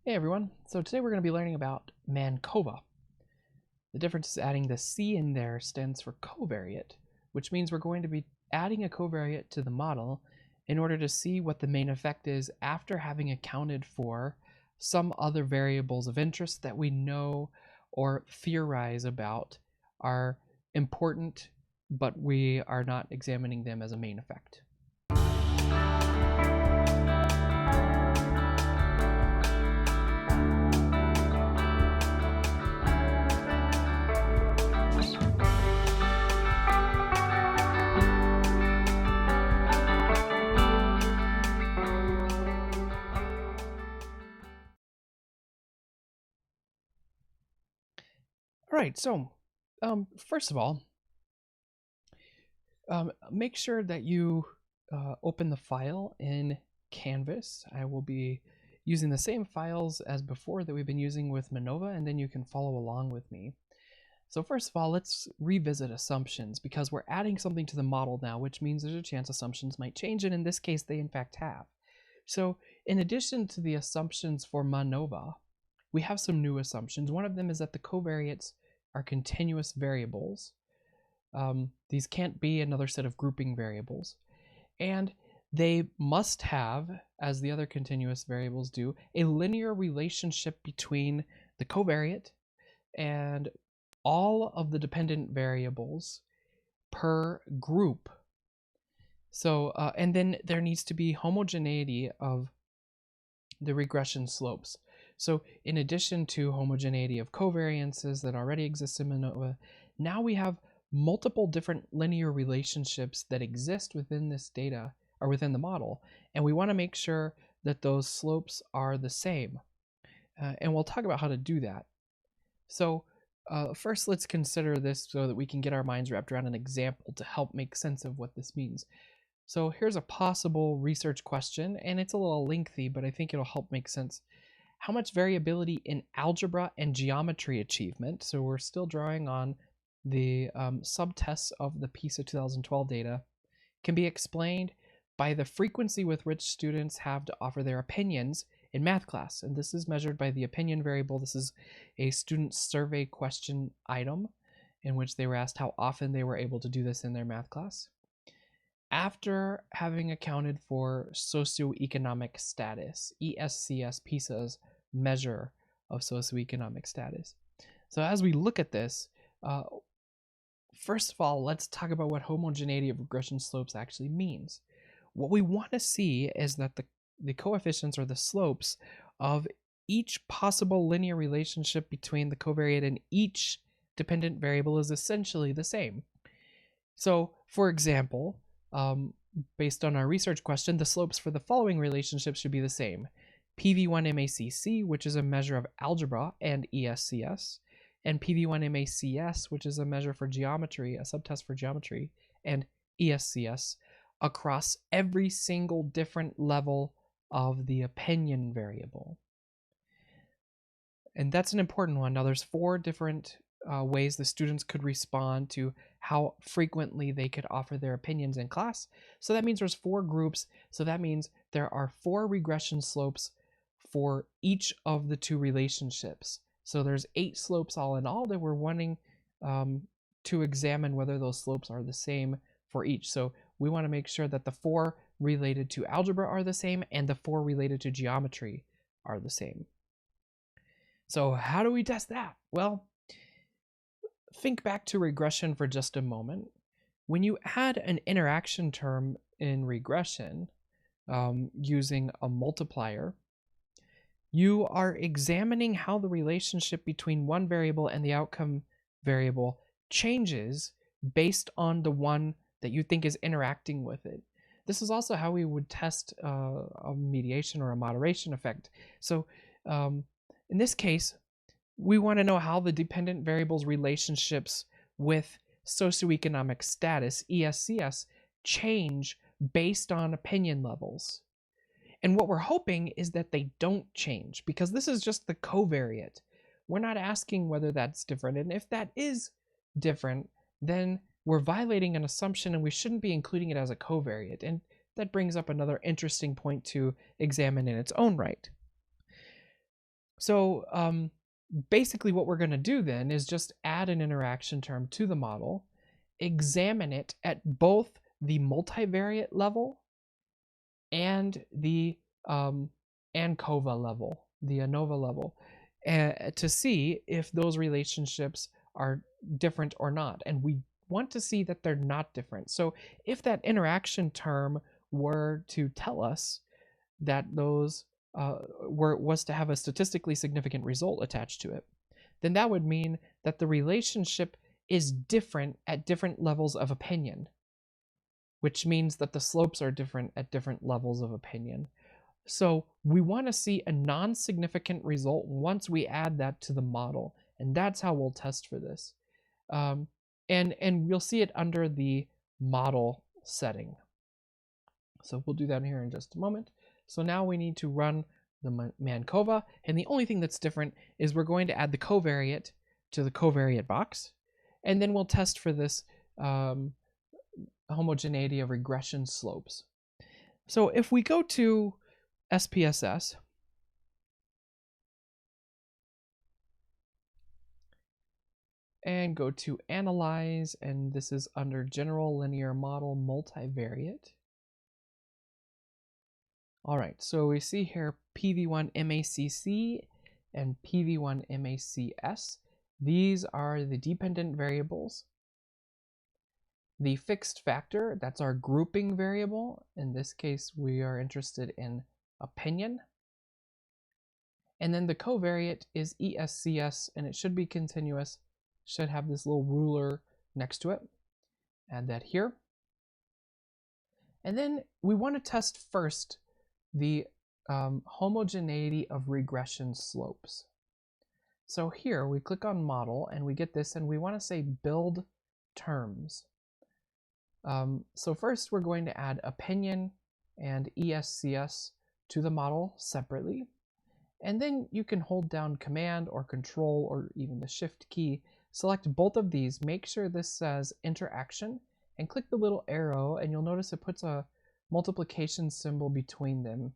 Hey everyone, so today we're going to be learning about MANCOVA. The difference is adding the C in there stands for covariate, which means we're going to be adding a covariate to the model in order to see what the main effect is after having accounted for some other variables of interest that we know or theorize about are important, but we are not examining them as a main effect. All right, so first of all, make sure that you open the file in Canvas. I will be using the same files as before that we've been using with MANOVA, and then you can follow along with me. So first of all, let's revisit assumptions because we're adding something to the model now, which means there's a chance assumptions might change, and in this case, they in fact have. So in addition to the assumptions for MANOVA, we have some new assumptions. One of them is that the covariates are continuous variables. These can't be another set of grouping variables. And they must have, as the other continuous variables do, a linear relationship between the covariate and all of the dependent variables per group. So, and then there needs to be homogeneity of the regression slopes. So in addition to homogeneity of covariances that already exist in MANOVA, now we have multiple different linear relationships that exist within this data or within the model, and we want to make sure that those slopes are the same. And we'll talk about how to do that. So first, let's consider this so that we can get our minds wrapped around an example to help make sense of what this means. So here's a possible research question, and it's a little lengthy, but I think it'll help make sense. How much variability in algebra and geometry achievement, so we're still drawing on the subtests of the PISA 2012 data, can be explained by the frequency with which students have to offer their opinions in math class. And this is measured by the opinion variable. This is a student survey question item in which they were asked how often they were able to do this in their math class. After having accounted for socioeconomic status, ESCS, PISA's measure of socioeconomic status. So as we look at this, first of all, let's talk about what homogeneity of regression slopes actually means. What we want to see is that the coefficients or the slopes of each possible linear relationship between the covariate and each dependent variable is essentially the same. So, for example, based on our research question, the slopes for the following relationships should be the same. PV1-MACC, which is a measure of algebra and ESCS, and PV1-MACS, which is a measure for geometry, a subtest for geometry, and ESCS, across every single different level of the opinion variable. And that's an important one. Now, there's 4 different ways the students could respond to how frequently they could offer their opinions in class. So that means there's 4 groups. So that means there are 4 regression slopes for each of the 2 relationships. So there's 8 slopes all in all that we're wanting to examine whether those slopes are the same for each. So we want to make sure that the 4 related to algebra are the same and the 4 related to geometry are the same. So how do we test that? Well, think back to regression for just a moment. When you add an interaction term in regression using a multiplier, you are examining how the relationship between one variable and the outcome variable changes based on the one that you think is interacting with it. This is also how we would test a mediation or a moderation effect. So in this case, we want to know how the dependent variables' relationships with socioeconomic status, ESCS, change based on opinion levels. And what we're hoping is that they don't change, because this is just the covariate. We're not asking whether that's different. And if that is different, then we're violating an assumption and we shouldn't be including it as a covariate. And that brings up another interesting point to examine in its own right. So basically what we're going to do then is just add an interaction term to the model, examine it at both the multivariate level and the MANCOVA level, the ANOVA level, to see if those relationships are different or not. And we want to see that they're not different. So if that interaction term were to tell us that those was to have a statistically significant result attached to it, then that would mean that the relationship is different at different levels of opinion, which means that the slopes are different at different levels of opinion. So we want to see a non-significant result once we add that to the model, and that's how we'll test for this. And we'll see it under the model setting. So we'll do that here in just a moment. So now we need to run the MANCOVA, and the only thing that's different is we're going to add the covariate to the covariate box, and then we'll test for this homogeneity of regression slopes. So if we go to SPSS, and go to Analyze, and this is under General Linear Model Multivariate. All right, so we see here PV1 MACC and PV1 MACS. These are the dependent variables. The fixed factor, that's our grouping variable. In this case, we are interested in opinion. And then the covariate is ESCS, and it should be continuous. Should have this little ruler next to it. Add that here. And then we want to test first the homogeneity of regression slopes. So here we click on model and we get this, and we want to say build terms. So first we're going to add opinion and ESCS to the model separately. And then you can hold down Command or Control or even the Shift key, select both of these, make sure this says interaction, and click the little arrow, and you'll notice it puts a multiplication symbol between them,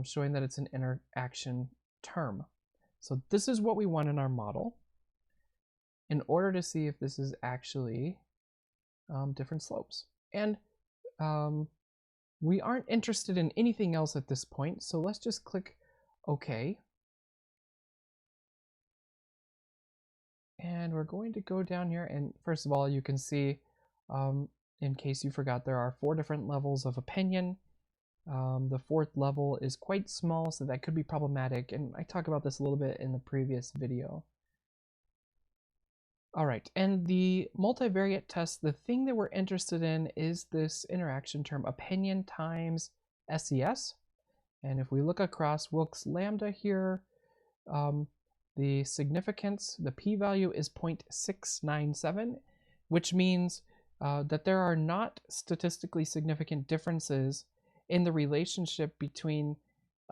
showing that it's an interaction term. So this is what we want in our model in order to see if this is actually different slopes. And we aren't interested in anything else at this point, so let's just click OK. And we're going to go down here, and first of all, you can see, in case you forgot, there are 4 different levels of opinion. The 4th level is quite small, so that could be problematic, and I talk about this a little bit in the previous video. All right, and the multivariate test, the thing that we're interested in is this interaction term, opinion times SES. And if we look across Wilks lambda here, the significance, the p-value is 0.697, which means that there are not statistically significant differences in the relationship between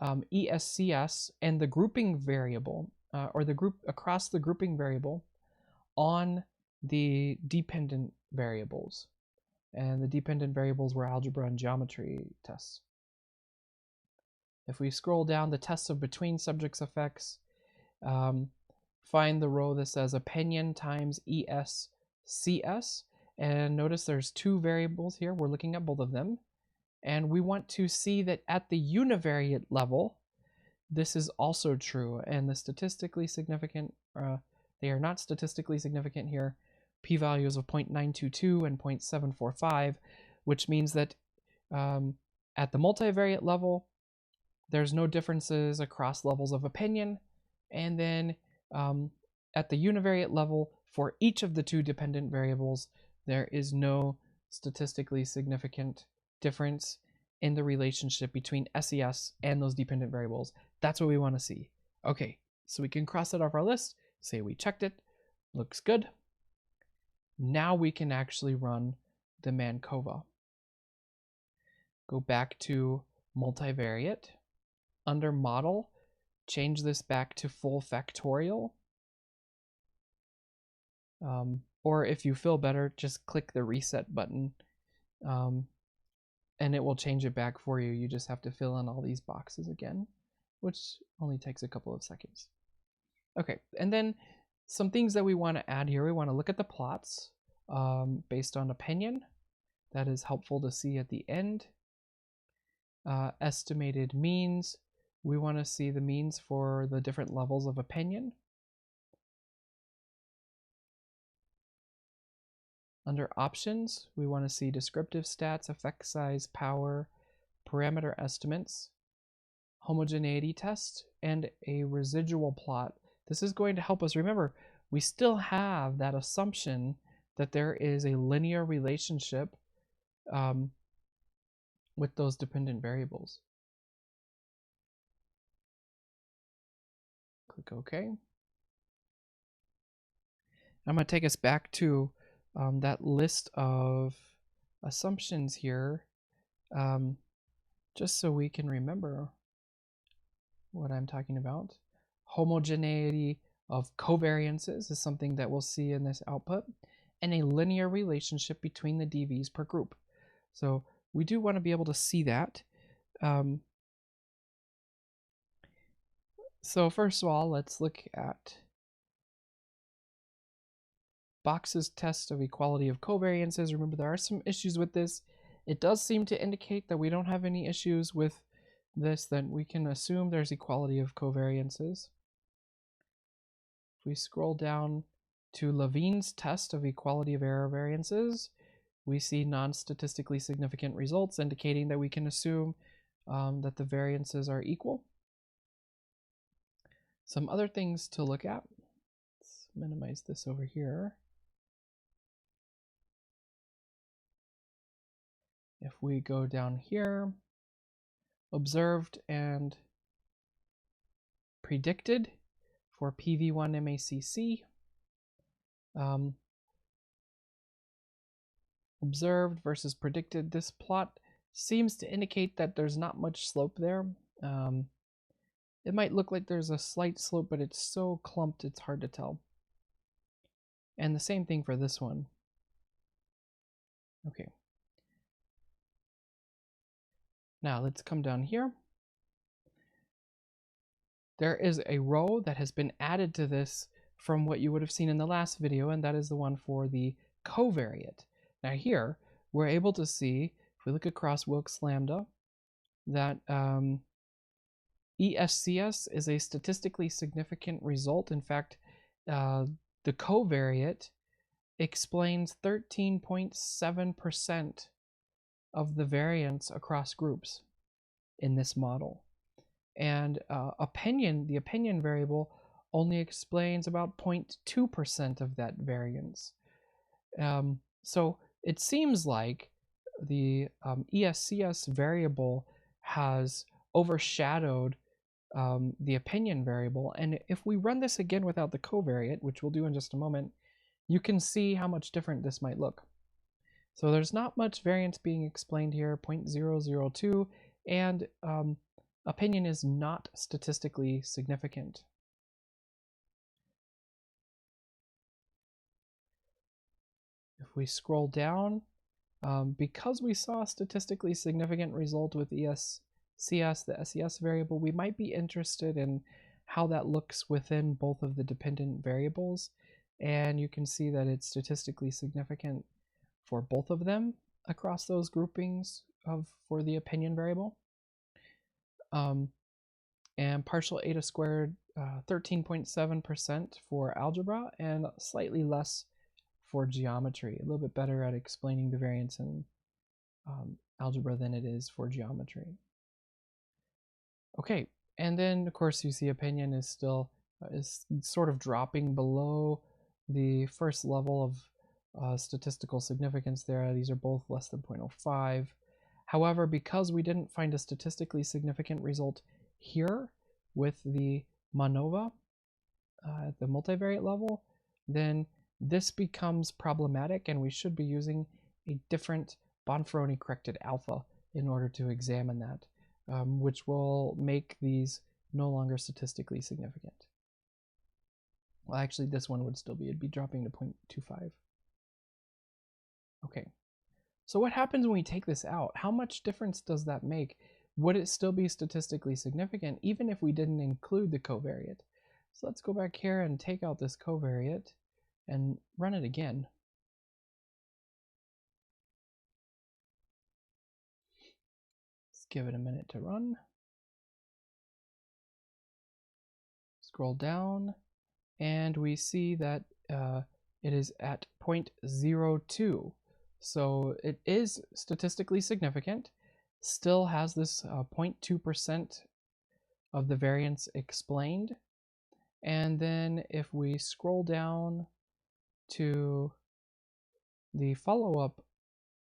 ESCS and the grouping variable, or the group across the grouping variable on the dependent variables. And the dependent variables were algebra and geometry tests. If we scroll down, the tests of between subjects effects, find the row that says opinion times ESCS, and notice there's 2 variables here. We're looking at both of them, and we want to see that at the univariate level this is also true, and the statistically significant, they are not statistically significant here, p-values of 0.922 and 0.745, which means that at the multivariate level there's no differences across levels of opinion, and then at the univariate level for each of the 2 dependent variables there is no statistically significant difference in the relationship between SES and those dependent variables. That's what we want to see. Okay, so we can cross it off our list, say we checked it, looks good. Now we can actually run the MANCOVA. Go back to multivariate. Under model, change this back to full factorial. Or if you feel better, just click the reset button, and it will change it back for you. You just have to fill in all these boxes again, which Only takes a couple of seconds. Okay, and then some things that we want to add here. We want to look at the plots based on opinion. That is helpful to see at the end. Estimated means. We want to see the means for the different levels of opinion. Under options, we want to see descriptive stats, effect size, power, parameter estimates, homogeneity test, and a residual plot. This is going to help us. Remember, we still have that assumption that there is a linear relationship with those dependent variables. Click OK. I'm going to take us back to that list of assumptions here, just so we can remember what I'm talking about. Homogeneity of covariances is something that we'll see in this output, and a linear relationship between the DVs per group. So we do want to be able to see that. So first of all, let's look at Box's test of equality of covariances. Remember, there are some issues with this. It does seem to indicate that we don't have any issues with this, then we can assume there's equality of covariances. If we scroll down to Levine's test of equality of error variances, we see non-statistically significant results, indicating that we can assume that the variances are equal. Some other things to look at. Let's minimize this over here. If we go down here, observed and predicted for PV1 MACC. Observed versus predicted, this plot seems to indicate that there's not much slope there. It might look like there's a slight slope, but it's so clumped it's hard to tell. And the same thing for this one. Okay. Now let's come down here. There is a row that has been added to this from what you would have seen in the last video, and that is the one for the covariate. Now here, we're able to see, if we look across Wilks lambda, that ESCS is a statistically significant result. In fact, the covariate explains 13.7% of the variance across groups in this model. And the opinion variable only explains about 0.2% of that variance. So it seems like the ESCS variable has overshadowed the opinion variable. And if we run this again without the covariate, which we'll do in just a moment, you can see how much different this might look. So there's not much variance being explained here, 0.002, and opinion is not statistically significant. If we scroll down, because we saw a statistically significant result with ESCS, the SES variable, we might be interested in how that looks within both of the dependent variables. And you can see that it's statistically significant for both of them across those groupings for the opinion variable. And partial eta squared, 13.7% for algebra, and slightly less for geometry. A little bit better at explaining the variance in algebra than it is for geometry. Okay, and then of course you see opinion is still is sort of dropping below the first level of statistical significance there. These are both less than 0.05. However, because we didn't find a statistically significant result here with the MANOVA at the multivariate level, then this becomes problematic, and we should be using a different Bonferroni corrected alpha in order to examine that, which will make these no longer statistically significant. Well, actually, this one would still be, it'd be dropping to 0.25. Okay, so what happens when we take this out? How much difference does that make would it still be statistically significant even if we didn't include the covariate? So let's go back here and take out this covariate and run it again. Let's give it a minute to run. Scroll down, and we see that it is at 0.02. So it is statistically significant, still has this 0.2% of the variance explained. And then if we scroll down to the follow-up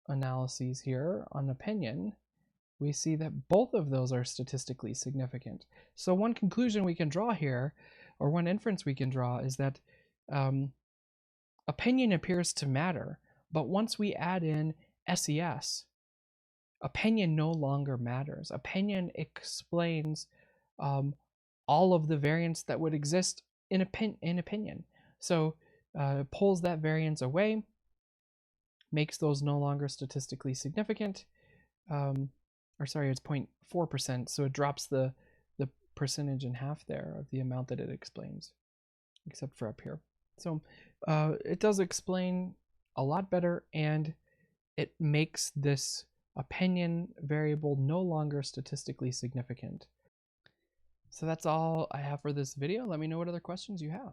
analyses here on opinion, we see that both of those are statistically significant. So one conclusion we can draw here, or one inference we can draw, is that opinion appears to matter, but once we add in SES, opinion no longer matters. Opinion explains all of the variance that would exist in opinion. So pulls that variance away, makes those no longer statistically significant. Or sorry, it's 0.4%, so it drops the percentage in half there of the amount that it explains, except for up here. So it does explain a lot better, and it makes this opinion variable no longer statistically significant. So that's all I have for this video. Let me know what other questions you have.